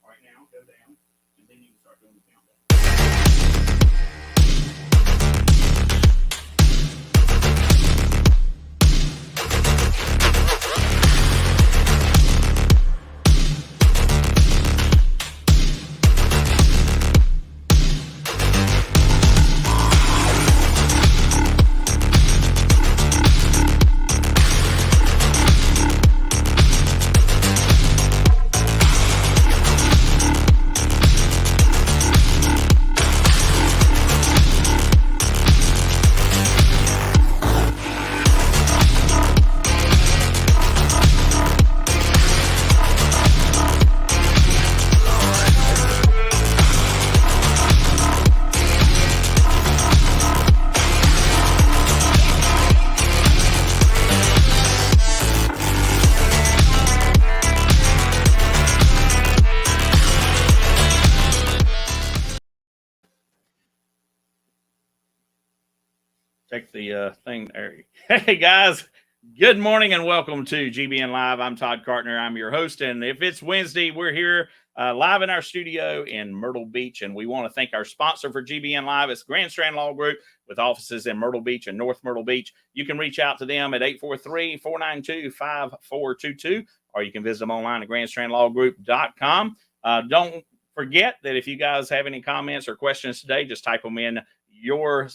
Right now, go down, and then you can start doing the countdown. Take the thing there. Hey guys, good morning and welcome to GBN Live. I'm Todd Cartner. I'm your host, and if it's Wednesday, we're here live in our studio in Myrtle Beach, and we want to thank our sponsor for GBN Live. It's Grand Strand Law Group with offices in Myrtle Beach and North Myrtle Beach. You can reach out to them at 843-492-5422, or you can visit them online at grandstrandlawgroup.com. Don't forget that if you guys have any comments or questions today, just type them in your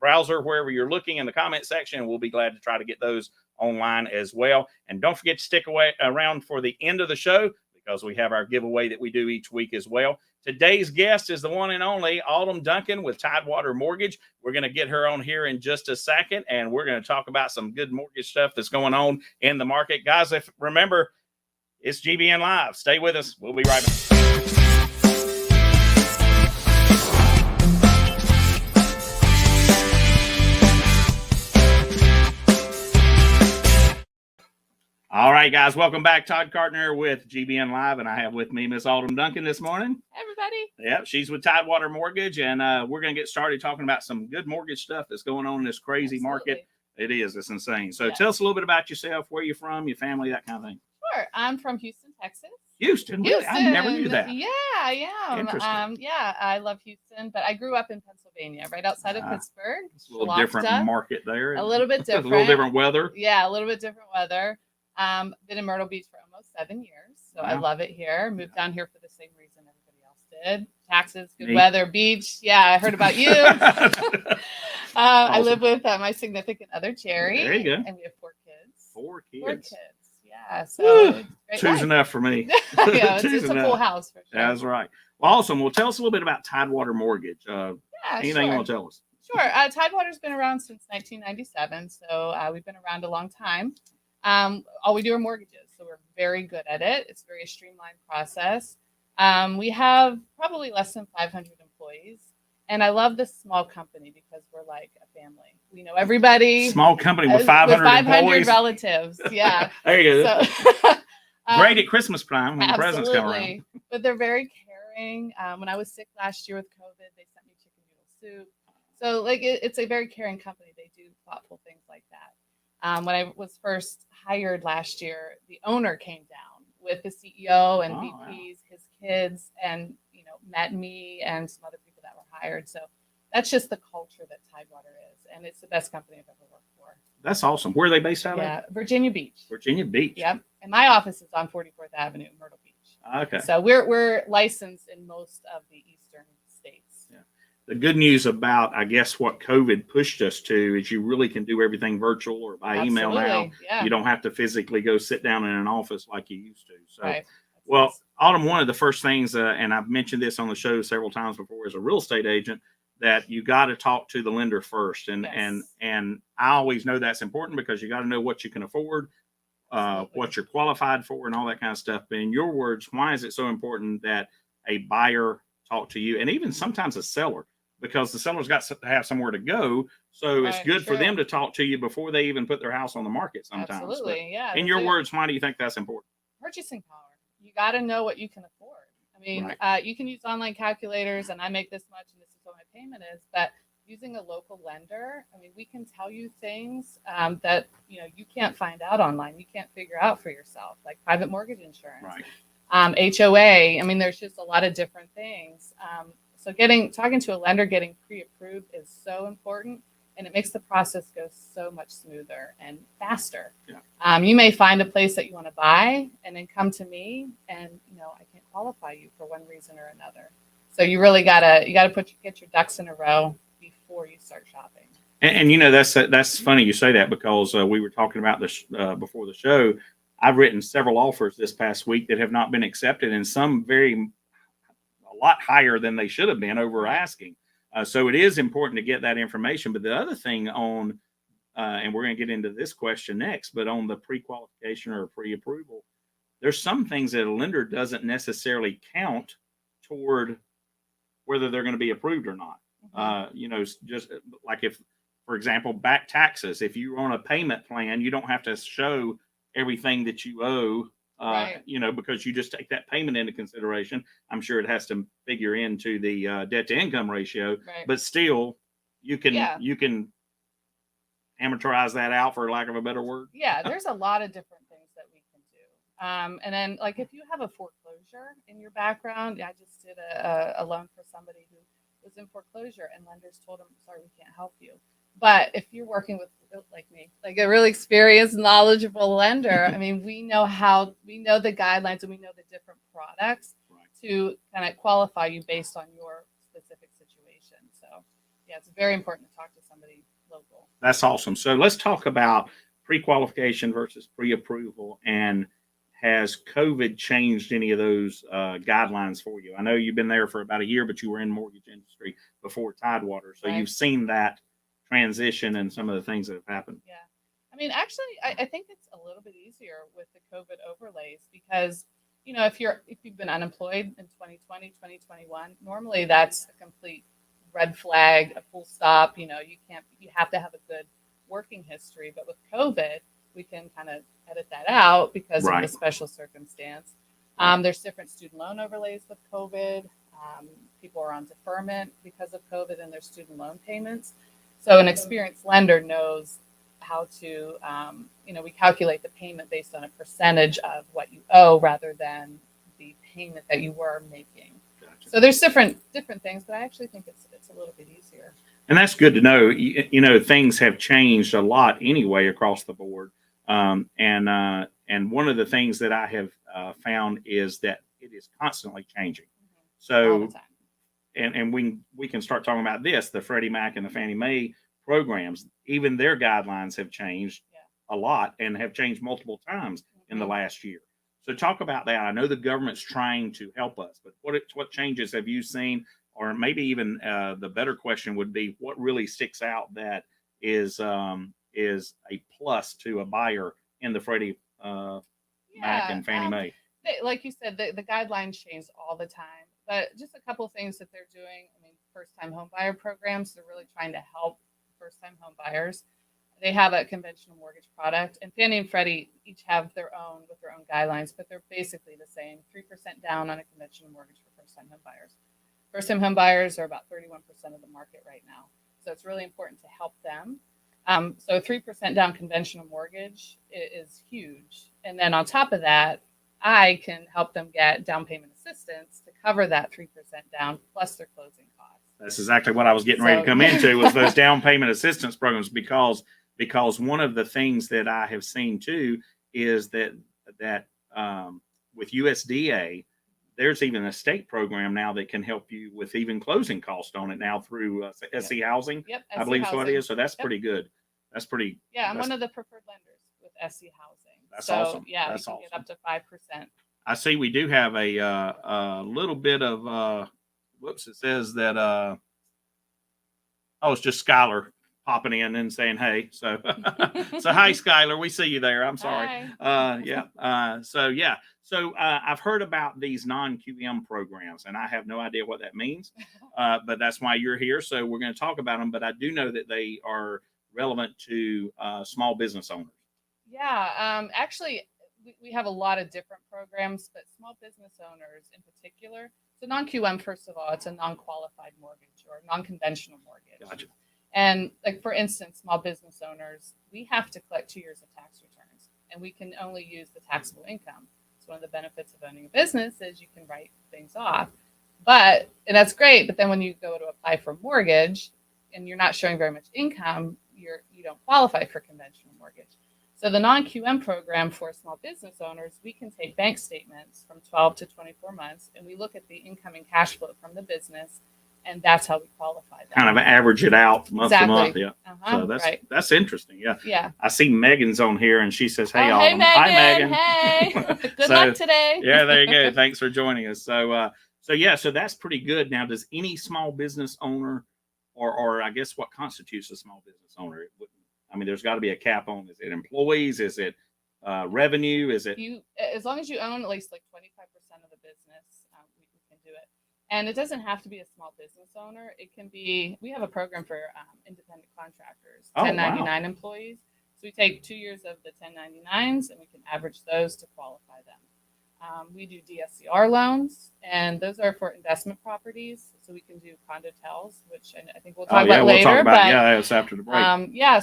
browser wherever you're looking in the comment section. We'll be glad to try to get those online as well. And don't forget to stick around for the end of the show, because we have our giveaway that we do each week as well. Today's guest is the one and only Autumn Duncan with Tidewater Mortgage. We're going to get her on here in just a second, and we're going to talk about some good mortgage stuff that's going on in the market. Guys, remember, it's GBN Live. Stay with us. We'll be right back. All right, guys, welcome back. Todd Cartner with GBN Live, and I have with me Miss Autumn Duncan this morning. Everybody. Yep, she's with Tidewater Mortgage, and we're going to get started talking about some good mortgage stuff that's going on in this crazy market. It is. It's insane. So tell us a little bit about yourself, where you're from, your family, that kind of thing. Sure. I'm from Houston, Texas. Houston? Really? I never knew that. Yeah, yeah. Interesting. Yeah, I love Houston, but I grew up in Pennsylvania, right outside of Pittsburgh. It's a little different market there. A little bit different. A little different weather. Yeah, a little bit different weather. Been in Myrtle Beach for almost 7 years, so I love it here. Moved down here for the same reason everybody else did. Taxes, good weather, beach. Yeah, I heard about you. Awesome. I live with my significant other, Jerry. There you go. And we have 4 kids. 4 kids. 4 kids. Yeah, so two's enough for me. Yeah, it's a full house for sure. That's right. Well, awesome. Well, tell us a little bit about Tidewater Mortgage. Anything you want to tell us? Sure. Tidewater's been around since 1997, so we've been around a long time. All we do are mortgages, so we're very good at it. It's a very streamlined process. We have probably less than 500 employees, and I love this small company because we're like a family. We know everybody. Small company with 500 employees. Relatives. Yeah. There you go. So, great at Christmas time when the presents come around. But they're very caring. When I was sick last year with COVID, they sent me chicken noodle soup. So like it's a very caring company. They do thoughtful things like that. When I was first hired last year, the owner came down with the CEO and VPs, his kids, and met me and some other people that were hired. So that's just the culture that Tidewater is, and it's the best company I've ever worked for. That's awesome. Where are they based out of? Yeah, Virginia Beach. Virginia Beach. Yep. And my office is on 44th Avenue in Myrtle Beach. Okay. So we're licensed in most of the eastern states. Yeah. The good news about, I guess, what COVID pushed us to is you really can do everything virtual or by email now. Yeah. You don't have to physically go sit down in an office like you used to. So, right. Well, Autumn, one of the first things, and I've mentioned this on the show several times before as a real estate agent, that you got to talk to the lender first. And I always know that's important because you got to know what you can afford, what you're qualified for, and all that kind of stuff. But in your words, why is it so important that a buyer talk to you, and even sometimes a seller? Because the seller's got to have somewhere to go. So it's good for them to talk to you before they even put their house on the market sometimes. Absolutely, yeah. In your words, why do you think that's important? Purchasing power. You got to know what you can afford. I mean, you can use online calculators, and I make this much, and this is what my payment is. But using a local lender, I mean, we can tell you things that you can't find out online. You can't figure out for yourself, like private mortgage insurance. Right. HOA. I mean, there's just a lot of different things. So talking to a lender, getting pre-approved is so important, and it makes the process go so much smoother and faster. Yeah. You may find a place that you want to buy and then come to me, and I can't qualify you for one reason or another. So you really gotta get your ducks in a row before you start shopping. And that's funny you say that, because we were talking about this before the show. I've written several offers this past week that have not been accepted, and some a lot higher than they should have been over asking. So it is important to get that information. But the other thing on, and we're going to get into this question next, but on the pre-qualification or pre-approval, there's some things that a lender doesn't necessarily count toward whether they're going to be approved or not. Just like if, for example, back taxes, if you're on a payment plan, you don't have to show everything that you owe, Right. because you just take that payment into consideration. I'm sure it has to figure into the debt to income ratio, Right. but still you can Yeah. amortize that out, for lack of a better word. Yeah, there's a lot of different things that we can do. And then, like, if you have a foreclosure in your background, I just did a loan for somebody who was in foreclosure, and lenders told them, sorry, we can't help you. But if you're working with, like me, like a really experienced, knowledgeable lender, I mean, we know the guidelines, and we know the different products to kind of qualify you based on your specific situation. So, yeah, it's very important to talk to somebody local. That's awesome. So let's talk about pre-qualification versus pre-approval, and has COVID changed any of those guidelines for you? I know you've been there for about a year, but you were in mortgage industry before Tidewater, so Right. You've seen that transition and some of the things that have happened. Yeah. I mean, actually, I think it's a little bit easier with the COVID overlays because, if you've been unemployed in 2020, 2021, normally that's a complete red flag, a full stop. You have to have a good working history. But with COVID, we can kind of edit that out because of the special circumstance. There's different student loan overlays with COVID. People are on deferment because of COVID and their student loan payments. So an experienced lender knows how to, we calculate the payment based on a percentage of what you owe rather than the payment that you were making. Gotcha. So there's different things, but I actually think it's a little bit easier. And that's good to know. Things have changed a lot anyway across the board. And one of the things that I have found is that it is constantly changing. So, all the time. And we can start talking about this, the Freddie Mac and the Fannie Mae programs, even their guidelines have changed a lot and have changed multiple times in the last year. So talk about that. I know the government's trying to help us, but what changes have you seen? Or maybe even the better question would be, what really sticks out that is a plus to a buyer in the Freddie Mac and Fannie Mae? Like you said, the guidelines change all the time. But just a couple things that they're doing. I mean, first-time home buyer programs, they're really trying to help first-time home buyers. They have a conventional mortgage product, and Fannie and Freddie each have their own guidelines, but they're basically the same. 3% down on a conventional mortgage for first-time home buyers. First-time home buyers are about 31% of the market right now. So it's really important to help them. So 3% down conventional mortgage is huge. And then on top of that, I can help them get down payment assistance to cover that 3% down plus their closing costs. That's exactly what I was getting ready to come into, was those down payment assistance programs, because one of the things that I have seen too is that with USDA, there's even a state program now that can help you with even closing cost on it now through SC Housing. Yep, I believe so it is. So that's pretty good. That's pretty. Yeah, I'm one of the preferred lenders with SC Housing. That's awesome. Yeah, that's you can awesome. get up to 5%. I see we do have a little bit of whoops. It says that it's just Skylar popping in and saying hey. So so hi Skylar, we see you there. I'm sorry. Hi. So I've heard about these non-QM programs, and I have no idea what that means. But that's why you're here. So we're going to talk about them. But I do know that they are relevant to small business owners. Yeah, actually, we have a lot of different programs, but small business owners in particular. So non-QM, first of all, it's a non-qualified mortgage or non-conventional mortgage. Gotcha. And like, for instance, small business owners, we have to collect 2 years of tax returns, and we can only use the taxable income. So one of the benefits of owning a business is you can write things off. And that's great. But then when you go to apply for a mortgage and you're not showing very much income, you don't qualify for conventional mortgage. So the non-QM program for small business owners, we can take bank statements from 12 to 24 months, and we look at the incoming cash flow from the business, and that's how we qualify that. Kind of average it out month to month. Exactly. Yeah. So Right. that's interesting. Yeah. Yeah. I see Megan's on here and she says, "Hey, Oh, Autumn." hey, Megan. Hi, Hey. Good luck today. Yeah, there you go. Thanks for joining us. So so that's pretty good. Now, does any small business owner, or I guess what constitutes a small business owner? I mean, there's got to be a cap on. Is it employees? Is it revenue? Is it as long as you own at least like 25% of the business, we can do it. And it doesn't have to be a small business owner. It can be. We have a program for independent contractors, 1099 employees. So we take 2 years of the 1099s and we can average those to qualify them. We do DSCR loans, and those are for investment properties. So we can do condo tels, which I think we'll talk about later. It's after the break.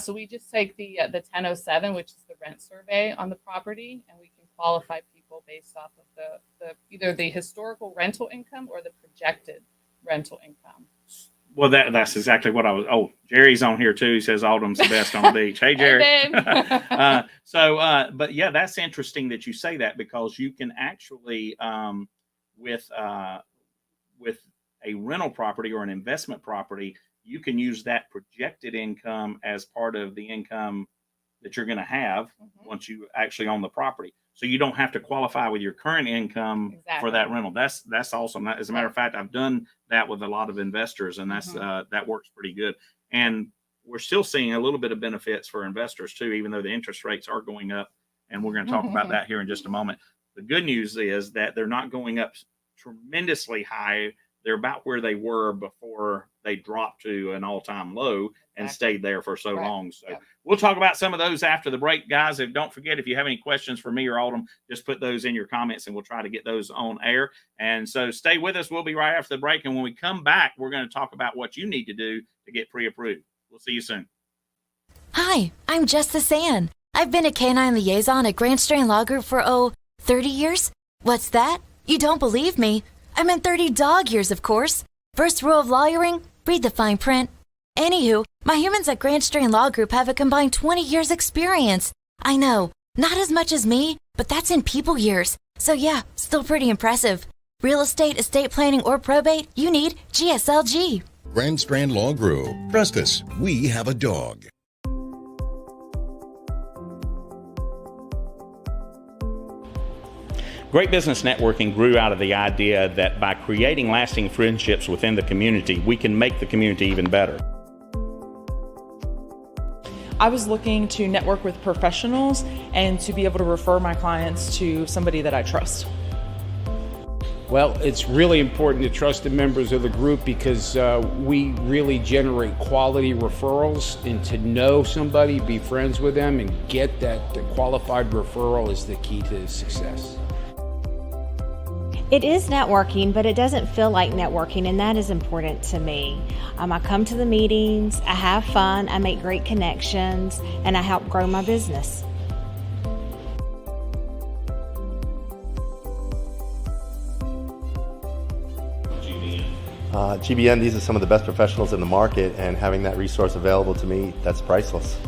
So we just take the 1007, which is the rent survey on the property, and we can qualify people based off of the either the historical rental income or the projected rental income. Well, that's exactly what I was. Oh, Jerry's on here too. He says Autumn's the best on the beach. Hey, Jerry. Hey, But yeah, that's interesting that you say that, because you can actually, with a rental property or an investment property, you can use that projected income as part of the income that you're going to have once you actually own the property. So you don't have to qualify with your current income for that rental. That's awesome. As a matter of fact, I've done that with a lot of investors, and that's that works pretty good. And we're still seeing a little bit of benefits for investors too, even though the interest rates are going up. And we're going to talk about that here in just a moment. The good news is that they're not going up tremendously high. They're about where they were before they dropped to an all-time low and stayed there for so long. So we'll talk about some of those after the break, guys. And don't forget, if you have any questions for me or Autumn, just put those in your comments and we'll try to get those on air. And so stay with us. We'll be right after the break. And when we come back, we're going to talk about what you need to do to get pre-approved. We'll see you soon. Hi, I'm Justice Ann. I've been a canine liaison at Grand Strand Law Group for, 30 years? What's that? You don't believe me? I meant 30 dog years, of course. First rule of lawyering, read the fine print. Anywho, my humans at Grand Strand Law Group have a combined 20 years experience. I know, not as much as me, but that's in people years. So yeah, still pretty impressive. Real estate, estate planning, or probate, you need GSLG. Grand Strand Law Group. Trust us, we have a dog. Great Business Networking grew out of the idea that by creating lasting friendships within the community, we can make the community even better. I was looking to network with professionals and to be able to refer my clients to somebody that I trust. Well, it's really important to trust the members of the group because we really generate quality referrals, and to know somebody, be friends with them, and get that qualified referral is the key to success. It is networking, but it doesn't feel like networking, and that is important to me. I come to the meetings, I have fun, I make great connections, and I help grow my business. GBN, these are some of the best professionals in the market, and having that resource available to me, that's priceless.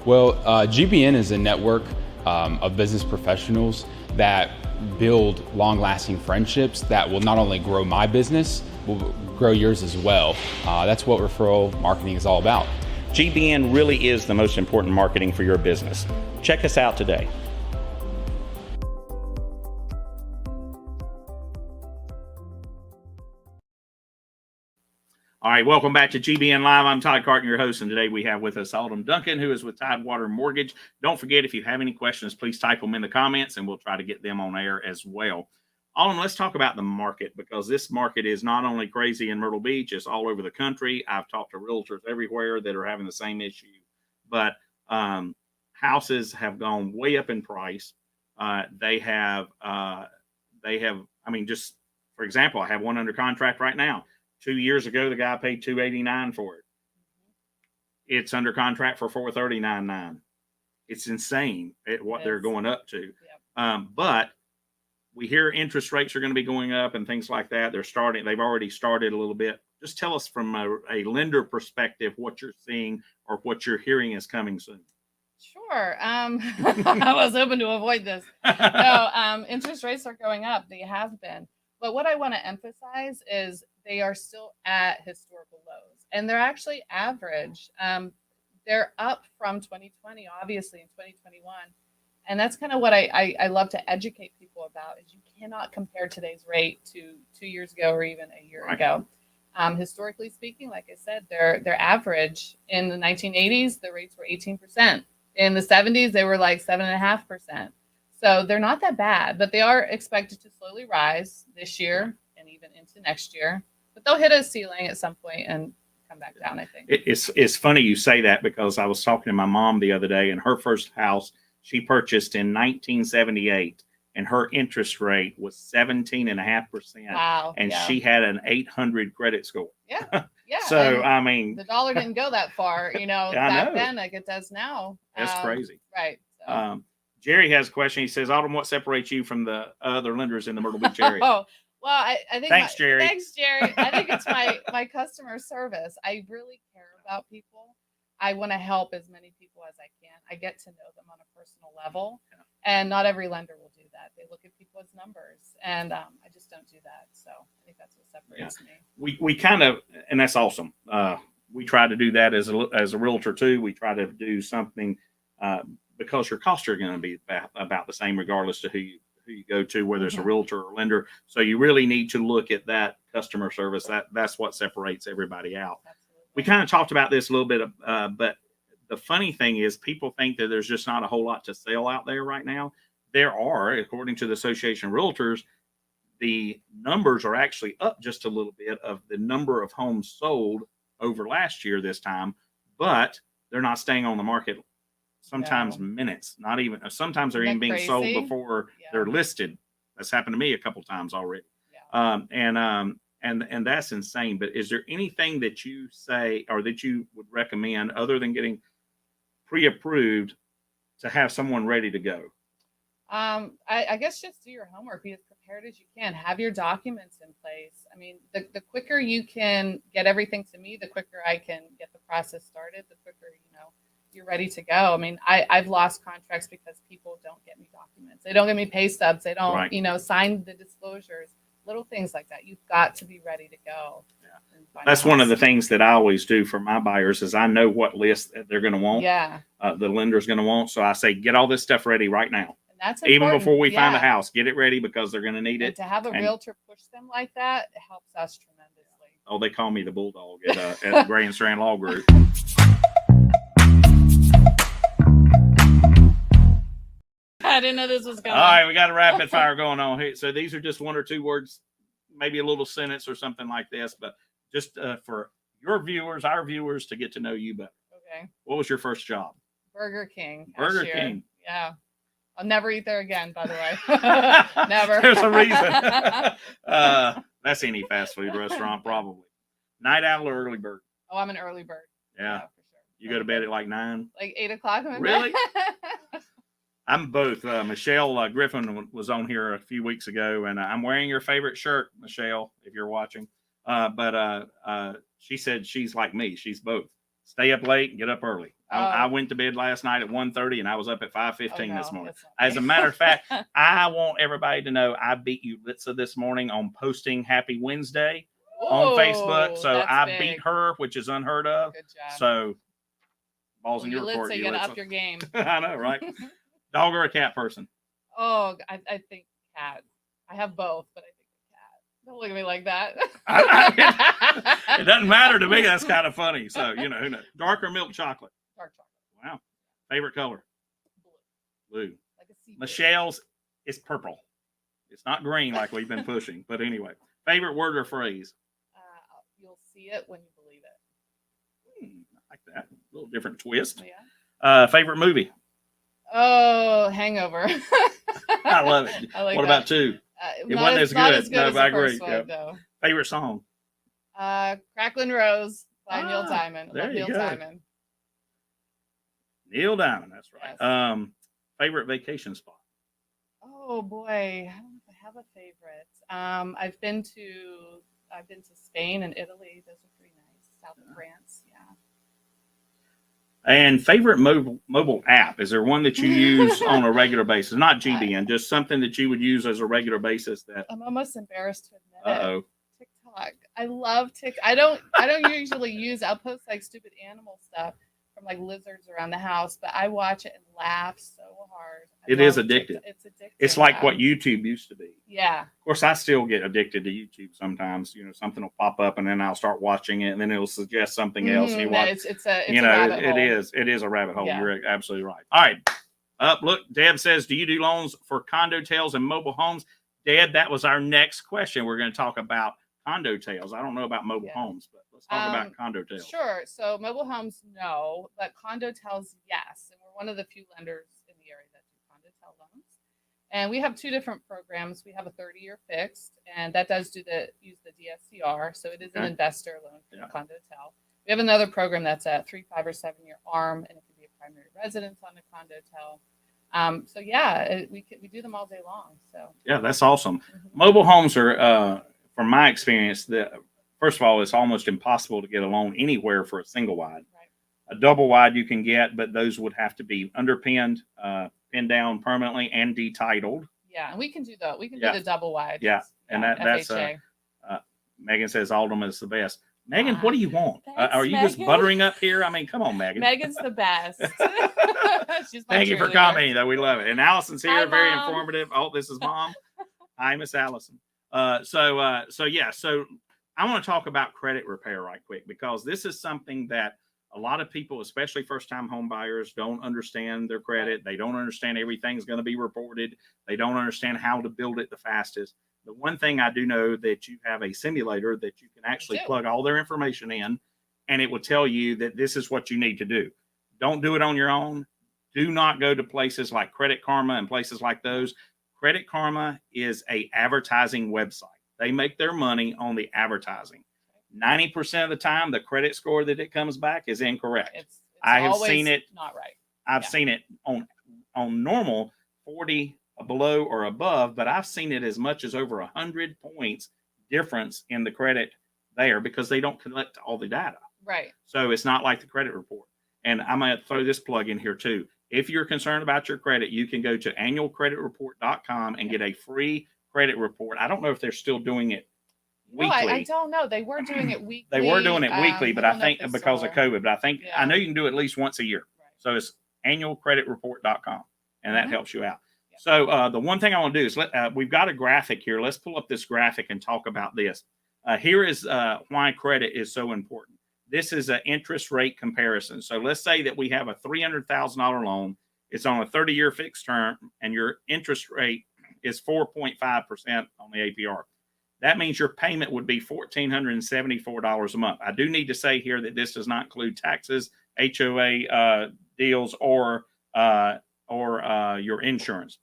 Well, GBN is a network of business professionals that build long-lasting friendships that will not only grow my business, will grow yours as well. That's what referral marketing is all about. GBN really is the most important marketing for your business. Check us out today. All right, welcome back to GBN Live. I'm Todd Carton, your host, and today we have with us Autumn Duncan, who is with Tidewater Mortgage. Don't forget, if you have any questions, please type them in the comments, and we'll try to get them on air as well. Autumn, let's talk about the market, because this market is not only crazy in Myrtle Beach, it's all over the country. I've talked to realtors everywhere that are having the same issue. But houses have gone way up in price. They have, I mean, just for example, I have one under contract right now. 2 years ago, the guy paid $289 for it. It's under contract for 439.9. It's insane at what they're going up to. Yep. But we hear interest rates are going to be going up and things like that. They've already started a little bit. Just tell us from a lender perspective what you're seeing or what you're hearing is coming soon. Sure. I was hoping to avoid this. No, interest rates are going up. They have been. But what I want to emphasize is they are still at historical lows, and they're actually average. They're up from 2020, obviously, in 2021. And that's kind of what I love to educate people about is you cannot compare today's rate to 2 years ago or even a year ago. Historically speaking, like I said, they're average. In the 1980s, the rates were 18%. In the 70s, they were like 7.5%. So they're not that bad, but they are expected to slowly rise this year and even into next year. But they'll hit a ceiling at some point and come back down, I think. It's funny you say that because I was talking to my mom the other day, and her first house she purchased in 1978, and her interest rate was 17.5%. Wow. And she had an 800 credit score. Yeah. Yeah. So, I mean, the dollar didn't go that far, back then like it does now. That's crazy. Right. So. Jerry has a question. He says, Autumn, what separates you from the other lenders in the Myrtle Beach area? Oh, well, I think. Thanks, Jerry. Thanks, Jerry. I think it's my customer service. I really care about people. I want to help as many people as I can. I get to know them on a personal level, and not every lender will do that. They look at people as numbers, and I just don't do that. So I think that's what separates me. We kind of, and that's awesome. We try to do that as a realtor too. We try to do something because your costs are going to be about the same regardless to who you go to, whether it's a realtor or lender. So you really need to look at that customer service. That's what separates everybody out. Absolutely. We kind of talked about this a little bit, but the funny thing is people think that there's just not a whole lot to sell out there right now. There are, according to the Association of Realtors, the numbers are actually up just a little bit of the number of homes sold over last year this time, but they're not staying on the market. Sometimes minutes, not even, sometimes they're even being sold before they're listed. That's happened to me a couple times already. And that's insane. But is there anything that you say or that you would recommend other than getting pre-approved to have someone ready to go? I guess just do your homework, be as prepared as you can, have your documents in place. I mean, the quicker you can get everything to me, the quicker I can get the process started, the quicker, you're ready to go. I mean, I've lost contracts because people don't get me documents. They don't get me pay stubs. They don't, sign the disclosures, little things like that. You've got to be ready to go. Yeah. That's one of the things that I always do for my buyers is I know what list they're going to want. Yeah. The lender's going to want. So I say, get all this stuff ready right now. And that's even before we find a house, get it ready because they're going to need it. And to have a realtor push them like that, it helps us tremendously. Oh, they call me the bulldog at Grand Strand Law Group. I didn't know this was going on. All right, we got a rapid fire going on here. So these are just one or two words, maybe a little sentence or something like this, but just for your viewers, our viewers, to get to know you better. Okay. What was your first job? Burger King. Burger King. Yeah. I'll never eat there again, by the way. Never. There's a reason. That's any fast food restaurant, probably. Night owl or early bird? Oh, I'm an early bird. Yeah, for sure. You go to bed at like 9? Like 8 o'clock? Really? I'm both. Michelle Griffin was on here a few weeks ago, and I'm wearing your favorite shirt, Michelle, if you're watching. But she said she's like me. She's both. Stay up late and get up early. I went to bed last night at 1:30, and I was up at 5:15 this morning. As a matter of fact, I want everybody to know I beat you, Litza, this morning on posting Happy Wednesday on Facebook. So I beat her, which is unheard of. Good job. So balls in your court. You gotta up your game. I know, right? Dog or a cat person? Oh, I think cat. I have both, but I think a cat. Don't look at me like that. It doesn't matter to me. That's kind of funny. So, who knows? Dark or milk chocolate? Dark chocolate. Wow. Favorite color? Blue. Like a sea. Michelle's is purple. It's not green like we've been pushing. But anyway, favorite word or phrase? You'll see it when you believe it. I like that. A little different twist. Yeah. Favorite movie? Oh, Hangover. I love it. I like what about 2? It wasn't as good. No, I agree. One, Favorite song? Cracklin' Rose by Neil Diamond. There you Neil go. Diamond. Neil Diamond, that's right. Yes. Favorite vacation spot? Oh boy, I don't know if I have a favorite. I've been to Spain and Italy. Those are pretty nice. South of France, yeah. And favorite mobile app? Is there one that you use on a regular basis? Not GBN, just something that you would use as a regular basis. That I'm almost embarrassed to admit it. uh-oh. TikTok. I love TikTok. I don't usually use. I'll post like stupid animal stuff from like lizards around the house, but I watch it and laugh so hard. It is addictive. It's addictive. It's like what YouTube used to be. Yeah. Of course, I still get addicted to YouTube sometimes. Something will pop up and then I'll start watching it and then it'll suggest something else. And you watch. It's a rabbit hole. It is a rabbit hole. Yeah. You're absolutely right. All right. Look, Deb says, do you do loans for condo tails and mobile homes? Deb, that was our next question. We're going to talk about condo tails. I don't know about mobile homes, but let's talk about condo tails. Sure. So mobile homes, no, but condo tails, yes. And we're one of the few lenders in the area that do condo tail loans. And we have two different programs. We have a 30-year fixed, and that does use the DSCR. So it is an investor loan for the condo tail. We have another program that's a 3, 5, or 7-year ARM, and it can be a primary residence on a condo tail. So yeah, we do them all day long. So yeah, that's awesome. Mobile homes are, from my experience, first of all, it's almost impossible to get a loan anywhere for a single wide. Right. A double wide you can get, but those would have to be underpinned, pinned down permanently, and detitled. Yeah, and we can do that. We can do the double wide. Yeah, and that's Megan says Autumn is the best. Megan, what do you want? Are you just buttering up here? I mean, come on, Megan. Megan's the best. Thank you for commenting, though. We love it. And Allison's here, hi, very informative. Oh, this is Mom. Hi, Miss Allison. So I want to talk about credit repair right quick, because this is something that a lot of people, especially first-time home buyers, don't understand their credit. They don't understand everything's going to be reported. They don't understand how to build it the fastest. The one thing I do know that you have a simulator that you can actually plug all their information in, and it will tell you that this is what you need to do. Don't do it on your own. Do not go to places like Credit Karma and places like those. Credit Karma is a advertising website. They make their money on the advertising. 90% of the time, the credit score that it comes back is incorrect. It's I have seen it not right. I've seen it on normal 40 below or above, but I've seen it as much as over 100 points difference in the credit there, because they don't collect all the data. Right. So it's not like the credit report. And I'm going to throw this plug in here too. If you're concerned about your credit, you can go to annualcreditreport.com and get a free credit report. I don't know if they're still doing it weekly. No, I don't know. They were doing it weekly. They were doing it weekly, but I think because of COVID, but I know you can do it at least once a year. Right. So it's annualcreditreport.com, and that helps you out. Yeah. So the one thing I want to do is we've got a graphic here. Let's pull up this graphic and talk about this. Here is why credit is so important. This is an interest rate comparison. So let's say that we have a $300,000 loan. It's on a 30-year fixed term, and your interest rate is 4.5% on the APR. That means your payment would be $1,474 a month. I do need to say here that this does not include taxes, HOA deals, or your insurance.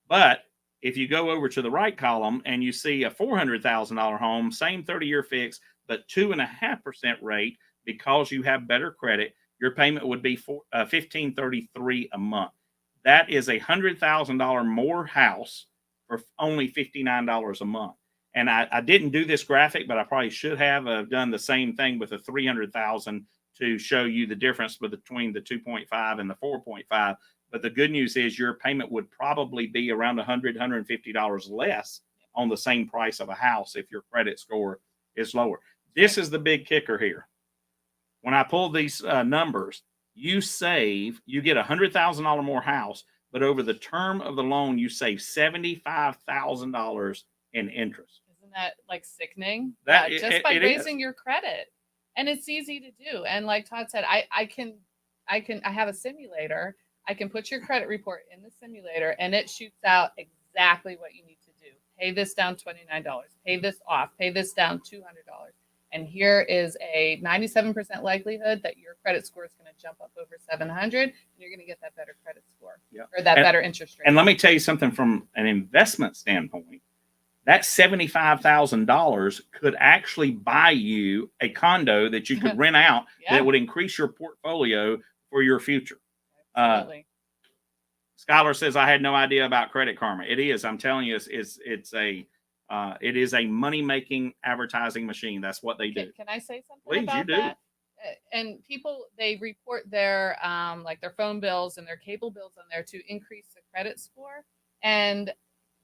But if you go over to the right column and you see a $400,000 home, same 30-year fix, but 2.5% rate, because you have better credit, your payment would be $1,533 a month. That is a $100,000 more house for only $59 a month. And I didn't do this graphic, but I probably should have done the same thing with the $300,000 to show you the difference between the 2.5 and the 4.5. But the good news is your payment would probably be around $100, $150 less on the same price of a house if your credit score is lower. This is the big kicker here. When I pull these numbers, you get a $100,000 more house, but over the term of the loan, you save $75,000 in interest. Isn't that like sickening? Just by raising your credit. And it's easy to do. And like Todd said, I have a simulator. I can put your credit report in the simulator, and it shoots out exactly what you need to do. Pay this down $29. Pay this off. Pay this down $200. And here is a 97% likelihood that your credit score is going to jump up over 700, and you're going to get that better credit score or that better interest rate. And let me tell you something from an investment standpoint. That $75,000 could actually buy you a condo that you could rent out that would increase your portfolio for your future. Absolutely. Skylar says, I had no idea about Credit Karma. It is. I'm telling you, it is a money-making advertising machine. That's what they do. Can I say something Please, about you do. that? And people, they report their like their phone bills and their cable bills on there to increase the credit score, and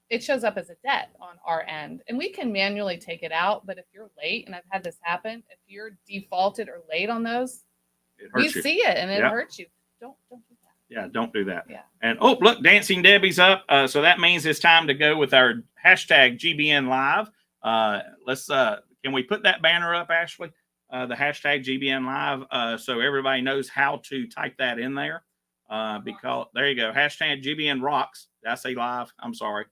it shows up as a debt on our end, and we can manually take it out. But if you're late, and I've had this happen, if you're defaulted or late on those, It hurts you you. see it and it Yep. hurts you. Don't do that. Yeah, don't do that. Yeah. And oh, look, Dancing Debbie's up. So that means it's time to go with our hashtag GBN Live. Can we put that banner up, Ashley? The hashtag GBN Live, so everybody knows how to type that in there. Because there you go, hashtag GBN Rocks. Did I say live? I'm sorry.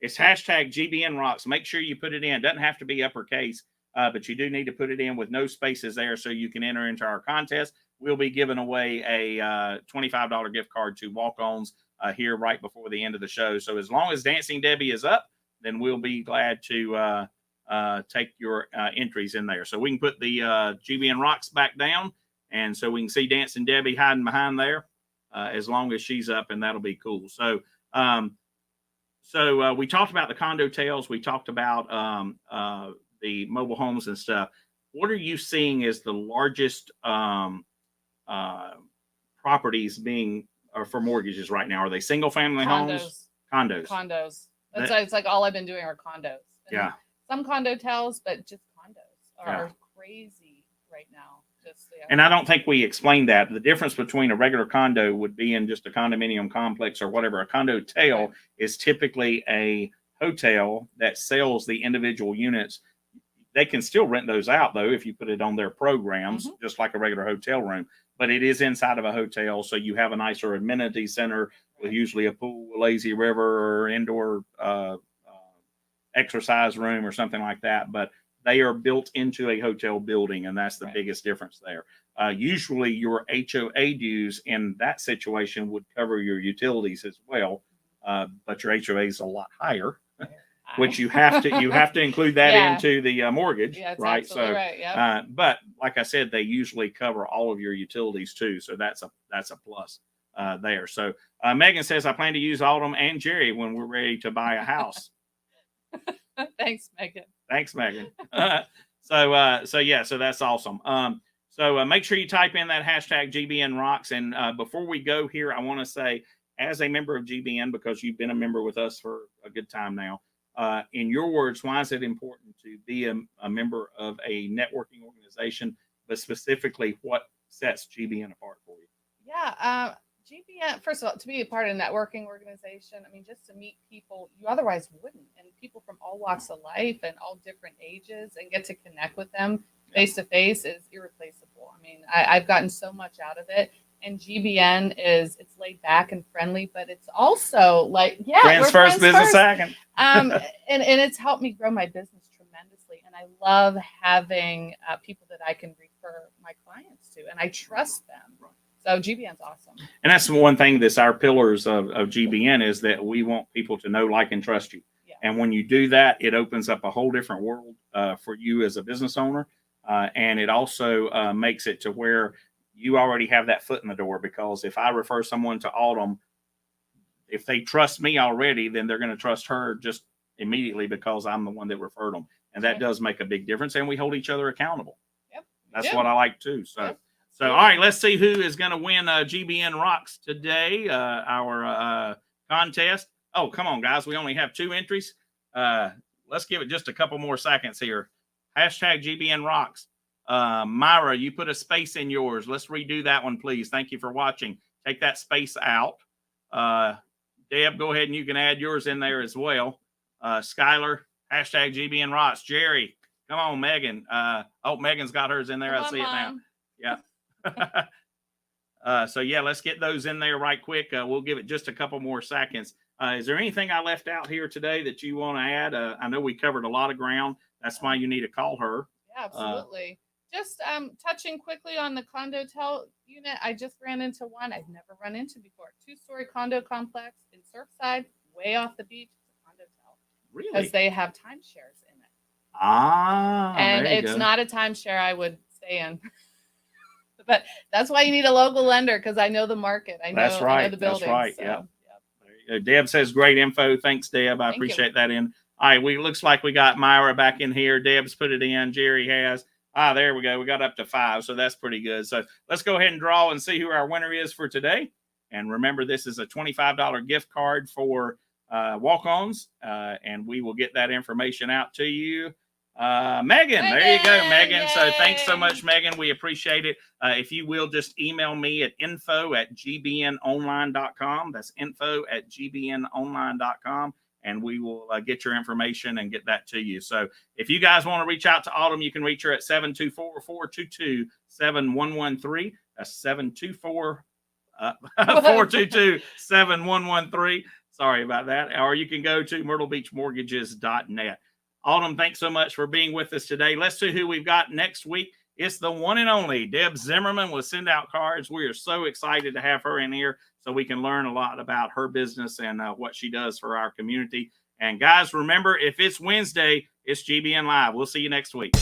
It's hashtag GBN Rocks. Make sure you put it in. It doesn't have to be uppercase, but you do need to put it in with no spaces there so you can enter into our contest. We'll be giving away a $25 gift card to Walk-Ons here right before the end of the show. So as long as Dancing Debbie is up, then we'll be glad to take your entries in there. So we can put the GBN Rocks back down, and so we can see Dancing Debbie hiding behind there as long as she's up, and that'll be cool. So we talked about the condo tails. We talked about the mobile homes and stuff. What are you seeing as the largest properties being for mortgages right now? Are they single family homes? Condos. It's like all I've been doing are condos. And Yeah. some condo tells, but just condos are crazy right now. And I don't think we explained that. The difference between a regular condo would be in just a condominium complex or whatever. A condo tail is typically a hotel that sells the individual units. They can still rent those out, though, if you put it on their programs, just like a regular hotel room. But it is inside of a hotel, so you have a nicer amenity center with usually a pool, a lazy river, or indoor exercise room or something like that. But they are built into a hotel building, and that's the biggest difference there. Usually your HOA dues in that situation would cover your utilities as well, but your HOA is a lot higher, which you have to include that into the mortgage, right? So, right. But like I said, they usually cover all of your utilities too, so that's a plus there. So Megan says, I plan to use Autumn and Jerry when we're ready to buy a house. Thanks, Megan. Thanks, Megan. So that's awesome. So make sure you type in that hashtag GBN Rocks. And before we go here, I want to say, as a member of GBN, because you've been a member with us for a good time now, in your words, why is it important to be a member of a networking organization, but specifically what sets GBN apart for you? Yeah. GBN, first of all, to be a part of a networking organization, I mean, just to meet people you otherwise wouldn't, and people from all walks of life and all different ages, and get to connect with them face to face is irreplaceable. I mean, I've gotten so much out of it. And GBN it's laid back and friendly, but it's also like, friends first, business second. And it's helped me grow my business tremendously. And I love having people that I can refer my clients to, and I trust them. So GBN's awesome. And that's one thing that's our pillars of GBN is that we want people to know, like, and trust you. Yeah. And when you do that, it opens up a whole different world for you as a business owner. And it also makes it to where you already have that foot in the door, because if I refer someone to Autumn, if they trust me already, then they're going to trust her just immediately because I'm the one that referred them. And that does make a big difference. And we hold each other accountable. Yep. That's what I like too. So, all right, let's see who is going to win GBN Rocks today, our contest. Oh, come on, guys. We only have 2 entries. Let's give it just a couple more seconds here. Hashtag GBN Rocks. Myra, you put a space in yours. Let's redo that one, please. Thank you for watching. Take that space out. Deb, go ahead and you can add yours in there as well. Skylar, hashtag GBN Rocks. Jerry, come on, Megan. Megan's got hers in there. I see it now. Yeah. So let's get those in there right quick. We'll give it just a couple more seconds. Is there anything I left out here today that you want to add? I know we covered a lot of ground. That's why you need to call her. Yeah, absolutely. Just touching quickly on the condo tel unit. I just ran into one I've never run into before. 2-story condo complex in Surfside, way off the beach. It's a condo tel. Really? Because they have timeshares in it. And it's not a timeshare I would stay in. But that's why you need a local lender, because I know the market. I know, That's right. I know the building. That's right. So, Yeah. There you go. Deb says great info. Thanks, Deb. I Thank you. appreciate that. All right, looks like we got Myra back in here. Deb's put it in. Jerry has. There we go. We got up to 5, so that's pretty good. So let's go ahead and draw and see who our winner is for today. And remember, this is a $25 gift card for walk-ons, and we will get that information out to you. Megan, there you go, Megan. Yay. So thanks so much, Megan. We appreciate it. If you will, just email me at info@gbnonline.com. That's info@gbnonline.com. And we will get your information and get that to you. So if you guys want to reach out to Autumn, you can reach her at 724-422-7113. That's 724-422-7113. Sorry about that. Or you can go to myrtlebeachmortgages.net. Autumn, thanks so much for being with us today. Let's see who we've got next week. It's the one and only Deb Zimmerman with Send Out Cards. We are so excited to have her in here so we can learn a lot about her business and what she does for our community. And guys, remember, if it's Wednesday, it's GBN Live. We'll see you next week.